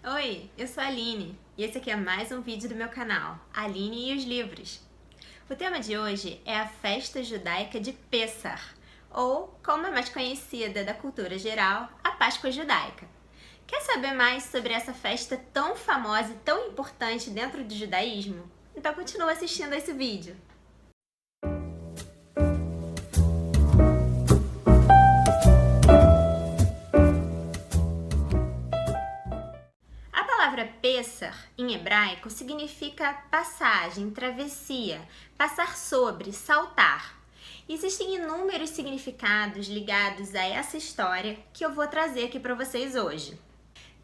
Oi, eu sou a Aline e esse aqui é mais um vídeo do meu canal, Aline e os Livros. O tema de hoje é a festa judaica de Pessach, ou, como é mais conhecida da cultura geral, a Páscoa judaica. Quer saber mais sobre essa festa tão famosa e tão importante dentro do judaísmo? Então continua assistindo esse vídeo. A palavra Pessach, em hebraico, significa passagem, travessia, passar sobre, saltar. Existem inúmeros significados ligados a essa história que eu vou trazer aqui para vocês hoje.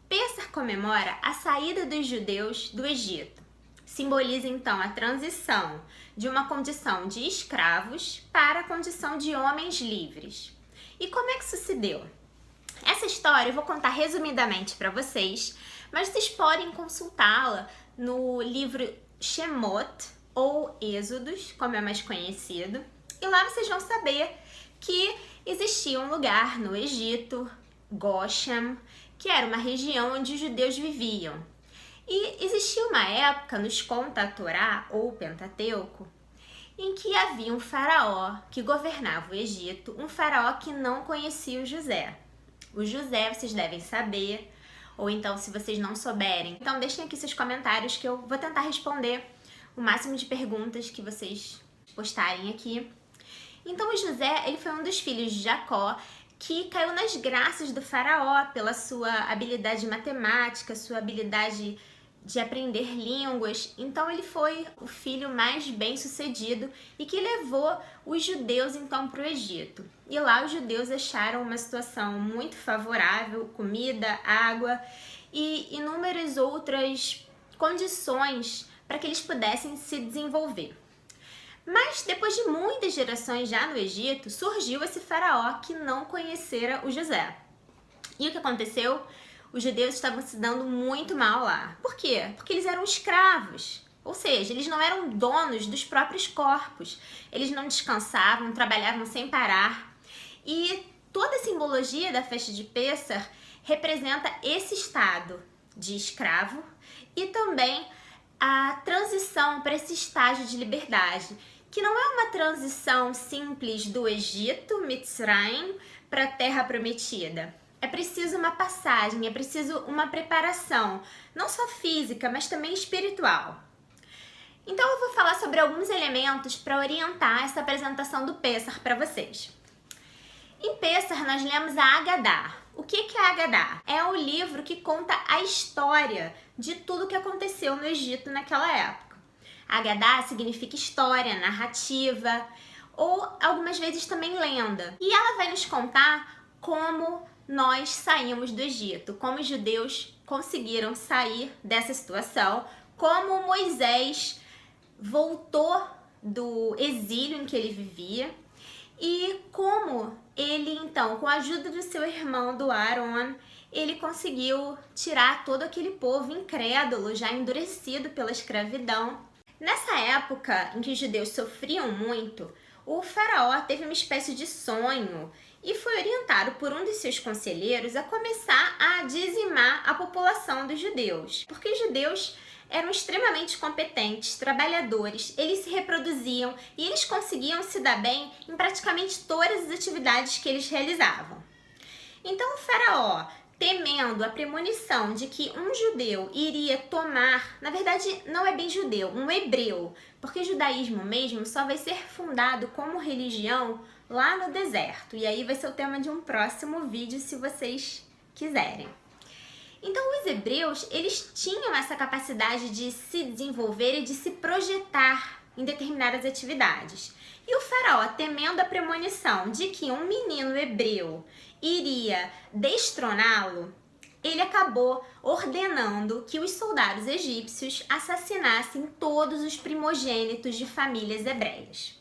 Pessach comemora a saída dos judeus do Egito. Simboliza então a transição de uma condição de escravos para a condição de homens livres. E como é que isso se deu? Essa história eu vou contar resumidamente para vocês, mas vocês podem consultá-la no livro Shemot, ou Êxodos, como é mais conhecido, e lá vocês vão saber que existia um lugar no Egito, Goshen, que era uma região onde os judeus viviam. E existia uma época, nos conta a Torá, ou o Pentateuco, em que havia um faraó que governava o Egito, um faraó que não conhecia o José. O José vocês devem saber, ou então se vocês não souberem, então deixem aqui seus comentários que eu vou tentar responder o máximo de perguntas que vocês postarem aqui. Então o José, ele foi um dos filhos de Jacó que caiu nas graças do faraó pela sua habilidade matemática, sua habilidade de aprender línguas. Então ele foi o filho mais bem-sucedido e que levou os judeus então para o Egito. E lá os judeus acharam uma situação muito favorável, comida, água e inúmeras outras condições para que eles pudessem se desenvolver. Mas depois de muitas gerações já no Egito, surgiu esse faraó que não conhecera o José. E o que aconteceu? Os judeus estavam se dando muito mal lá. Por quê? Porque eles eram escravos. Ou seja, eles não eram donos dos próprios corpos. Eles não descansavam, trabalhavam sem parar. E toda a simbologia da festa de Pessach representa esse estado de escravo e também a transição para esse estágio de liberdade, que não é uma transição simples do Egito, Mitzrayim, para a Terra Prometida. É preciso uma passagem, é preciso uma preparação, não só física, mas também espiritual. Então eu vou falar sobre alguns elementos para orientar essa apresentação do Pessach para vocês. Em Pessach nós lemos a Agadá. O que é a Agadá? É o livro que conta a história de tudo o que aconteceu no Egito naquela época. Agadá significa história, narrativa, ou algumas vezes também lenda. E ela vai nos contar como nós saímos do Egito, como os judeus conseguiram sair dessa situação, como Moisés voltou do exílio em que ele vivia e como ele, então, com a ajuda do seu irmão, do Aaron, ele conseguiu tirar todo aquele povo incrédulo, já endurecido pela escravidão. Nessa época em que os judeus sofriam muito, o faraó teve uma espécie de sonho e foi orientado por um de seus conselheiros a começar a dizimar a população dos judeus, porque os judeus eram extremamente competentes, trabalhadores, eles se reproduziam e eles conseguiam se dar bem em praticamente todas as atividades que eles realizavam. Então o faraó, temendo a premonição de que um judeu iria tomar, na verdade não é bem judeu, um hebreu, porque o judaísmo mesmo só vai ser fundado como religião lá no deserto, e aí vai ser o tema de um próximo vídeo se vocês quiserem. Então os hebreus, eles tinham essa capacidade de se desenvolver e de se projetar em determinadas atividades. E o faraó, temendo a premonição de que um menino hebreu iria destroná-lo, ele acabou ordenando que os soldados egípcios assassinassem todos os primogênitos de famílias hebreias.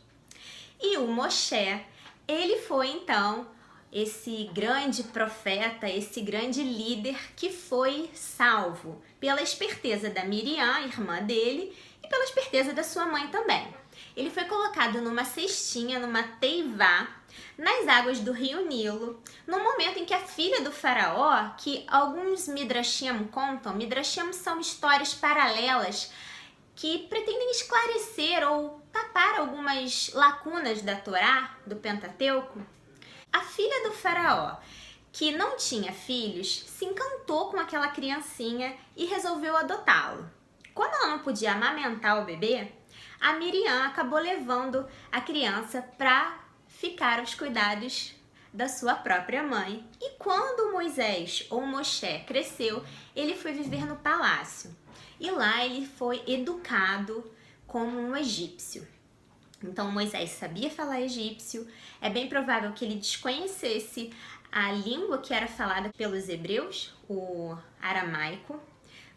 E o Moshe, ele foi então esse grande profeta, esse grande líder que foi salvo pela esperteza da Miriam, irmã dele, e pela esperteza da sua mãe também. Ele foi colocado numa cestinha, numa teivá, nas águas do rio Nilo, no momento em que a filha do faraó, que alguns midrashim contam, midrashim são histórias paralelas que pretendem esclarecer ou tapar algumas lacunas da Torá, do Pentateuco. A filha do faraó, que não tinha filhos, se encantou com aquela criancinha e resolveu adotá-lo. Quando ela não podia amamentar o bebê, a Miriam acabou levando a criança para ficar aos cuidados da sua própria mãe. E quando Moisés, ou Moshe, cresceu, ele foi viver no palácio. E lá ele foi educado como um egípcio. Então Moisés sabia falar egípcio, é bem provável que ele desconhecesse a língua que era falada pelos hebreus, o aramaico,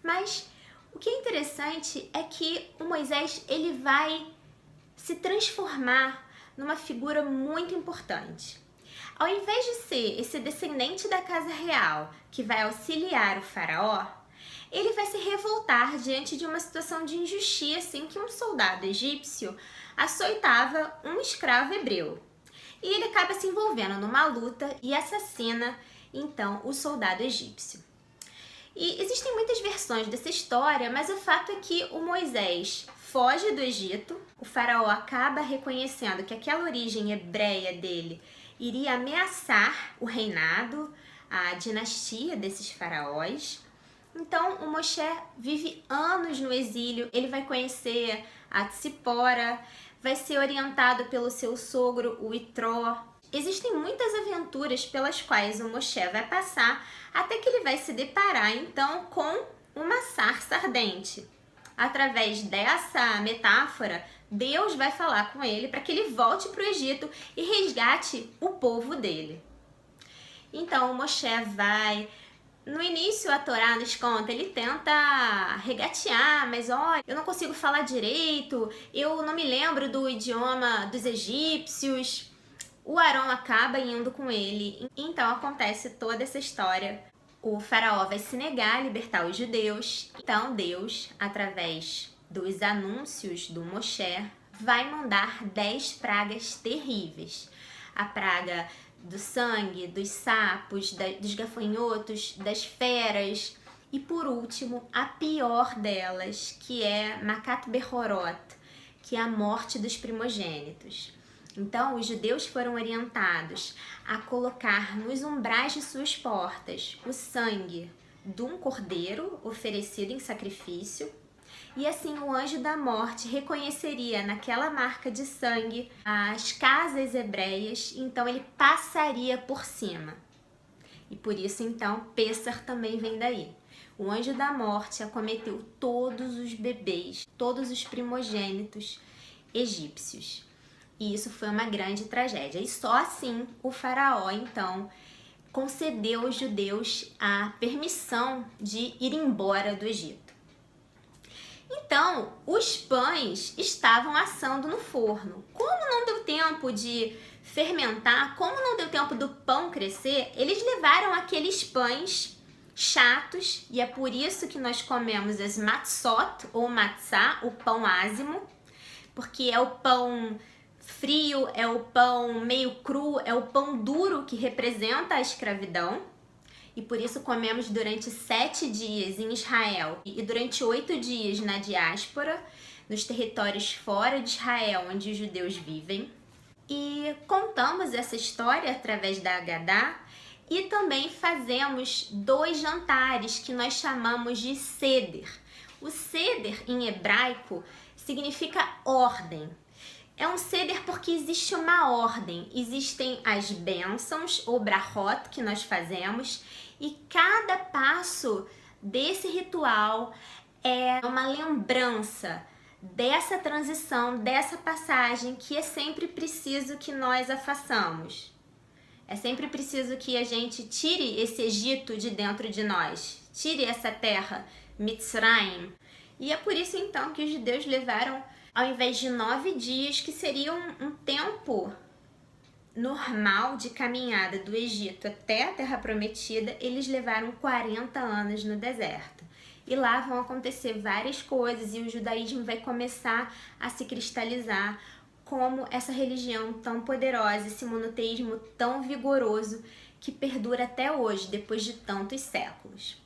mas o que é interessante é que o Moisés ele vai se transformar numa figura muito importante. Ao invés de ser esse descendente da casa real que vai auxiliar o faraó, ele vai se revoltar diante de uma situação de injustiça em que um soldado egípcio açoitava um escravo hebreu. E ele acaba se envolvendo numa luta e assassina, então, o soldado egípcio. E existem muitas versões dessa história, mas o fato é que o Moisés foge do Egito, o faraó acaba reconhecendo que aquela origem hebreia dele iria ameaçar o reinado, a dinastia desses faraós. Então, o Moshe vive anos no exílio, ele vai conhecer a Tzipora, vai ser orientado pelo seu sogro, o Itró. Existem muitas aventuras pelas quais o Moshe vai passar até que ele vai se deparar, então, com uma sarça ardente. Através dessa metáfora, Deus vai falar com ele para que ele volte para o Egito e resgate o povo dele. Então, o Moshe vai... No início, a Torá nos conta, ele tenta regatear, mas olha, eu não consigo falar direito, eu não me lembro do idioma dos egípcios. O Arão acaba indo com ele, então acontece toda essa história. O faraó vai se negar a libertar os judeus, então Deus, através dos anúncios do Moshe, vai mandar 10 pragas terríveis. A praga do sangue, dos sapos, dos gafanhotos, das feras e, por último, a pior delas, que é Makat Behorot, que é a morte dos primogênitos. Então, os judeus foram orientados a colocar nos umbrais de suas portas o sangue de um cordeiro oferecido em sacrifício, e assim o anjo da morte reconheceria naquela marca de sangue as casas hebreias, então ele passaria por cima. E por isso, então, Pêssar também vem daí. O anjo da morte acometeu todos os bebês, todos os primogênitos egípcios. E isso foi uma grande tragédia. E só assim o faraó, então, concedeu aos judeus a permissão de ir embora do Egito. Então, os pães estavam assando no forno. Como não deu tempo de fermentar, como não deu tempo do pão crescer, eles levaram aqueles pães chatos, e é por isso que nós comemos as matzot ou matzá, o pão ázimo, porque é o pão frio, é o pão meio cru, é o pão duro que representa a escravidão. E por isso comemos durante 7 dias em Israel e durante 8 dias na diáspora, nos territórios fora de Israel, onde os judeus vivem. E contamos essa história através da Agadá e também fazemos 2 jantares que nós chamamos de Seder. O Seder, em hebraico, significa ordem. É um Seder porque existe uma ordem, existem as bênçãos ou brachot que nós fazemos e cada passo desse ritual é uma lembrança dessa transição, dessa passagem que é sempre preciso que nós a façamos. É sempre preciso que a gente tire esse Egito de dentro de nós, tire essa terra, Mitzrayim. E é por isso então que os judeus levaram, ao invés de 9 dias, que seria um tempo normal de caminhada do Egito até a Terra Prometida, eles levaram 40 anos no deserto. e lá vão acontecer várias coisas e o judaísmo vai começar a se cristalizar como essa religião tão poderosa, esse monoteísmo tão vigoroso que perdura até hoje, depois de tantos séculos.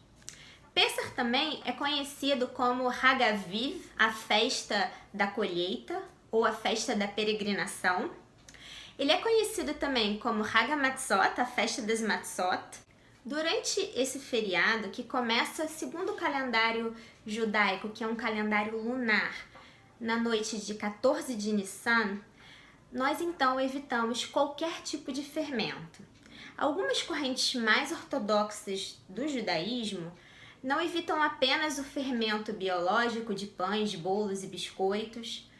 Pêssar também é conhecido como Hag Aviv, a festa da colheita ou a festa da peregrinação. Ele é conhecido também como Hag HaMatzot, a festa das Matzot. Durante esse feriado, que começa segundo o calendário judaico, que é um calendário lunar, na noite de 14 de Nissan, nós então evitamos qualquer tipo de fermento. Algumas correntes mais ortodoxas do judaísmo não evitam apenas o fermento biológico de pães, bolos e biscoitos,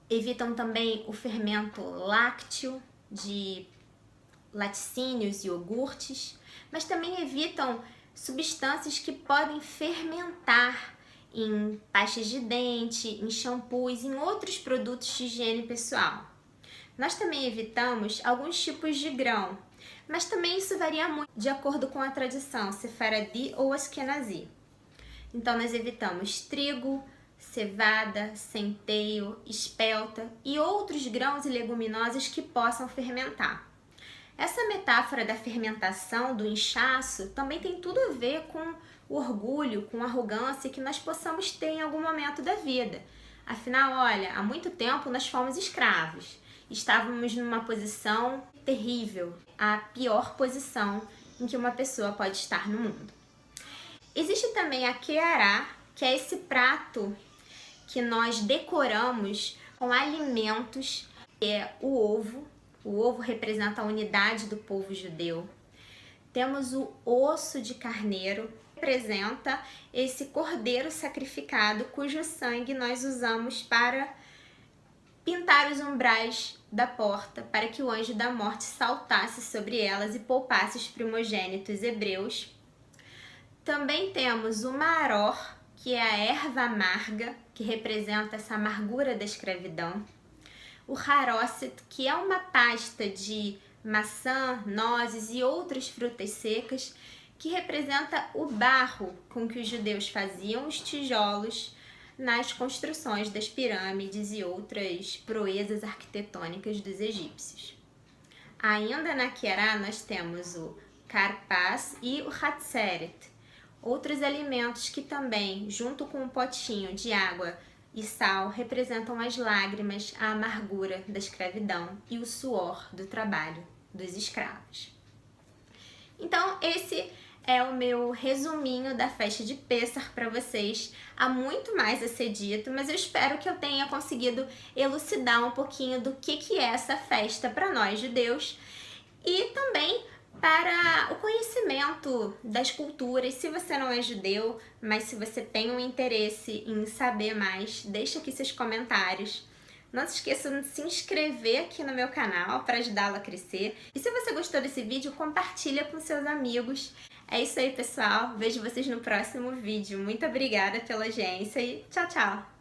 evitam também o fermento lácteo de laticínios e iogurtes, mas também evitam substâncias que podem fermentar em pastas de dente, em shampoos, em outros produtos de higiene pessoal. Nós também evitamos alguns tipos de grão, mas também isso varia muito de acordo com a tradição sefaradi ou askenazi. Então nós evitamos trigo, cevada, centeio, espelta e outros grãos e leguminosas que possam fermentar. Essa metáfora da fermentação, do inchaço, também tem tudo a ver com o orgulho, com a arrogância que nós possamos ter em algum momento da vida. Afinal, olha, há muito tempo nós fomos escravos. Estávamos numa posição terrível, a pior posição em que uma pessoa pode estar no mundo. Existe também a keará, que é esse prato que nós decoramos com alimentos, que é o ovo. O ovo representa a unidade do povo judeu. Temos o osso de carneiro, que representa esse cordeiro sacrificado, cujo sangue nós usamos para pintar os umbrais da porta, para que o anjo da morte saltasse sobre elas e poupasse os primogênitos hebreus. Também temos o maror, que é a erva amarga, que representa essa amargura da escravidão. O harosset, que é uma pasta de maçã, nozes e outras frutas secas, que representa o barro com que os judeus faziam os tijolos nas construções das pirâmides e outras proezas arquitetônicas dos egípcios. Ainda na Keará nós temos o karpas e o hatzeret, outros alimentos que também, junto com um potinho de água e sal, representam as lágrimas, a amargura da escravidão e o suor do trabalho dos escravos. Então, esse é o meu resuminho da festa de Pêssar para vocês. Há muito mais a ser dito, mas eu espero que eu tenha conseguido elucidar um pouquinho do que é essa festa para nós judeus e também para o conhecimento das culturas. Se você não é judeu, mas se você tem um interesse em saber mais, deixa aqui seus comentários. Não se esqueçam de se inscrever aqui no meu canal para ajudá-lo a crescer. E se você gostou desse vídeo, compartilha com seus amigos. É isso aí, pessoal. Vejo vocês no próximo vídeo. Muito obrigada pela audiência e tchau, tchau!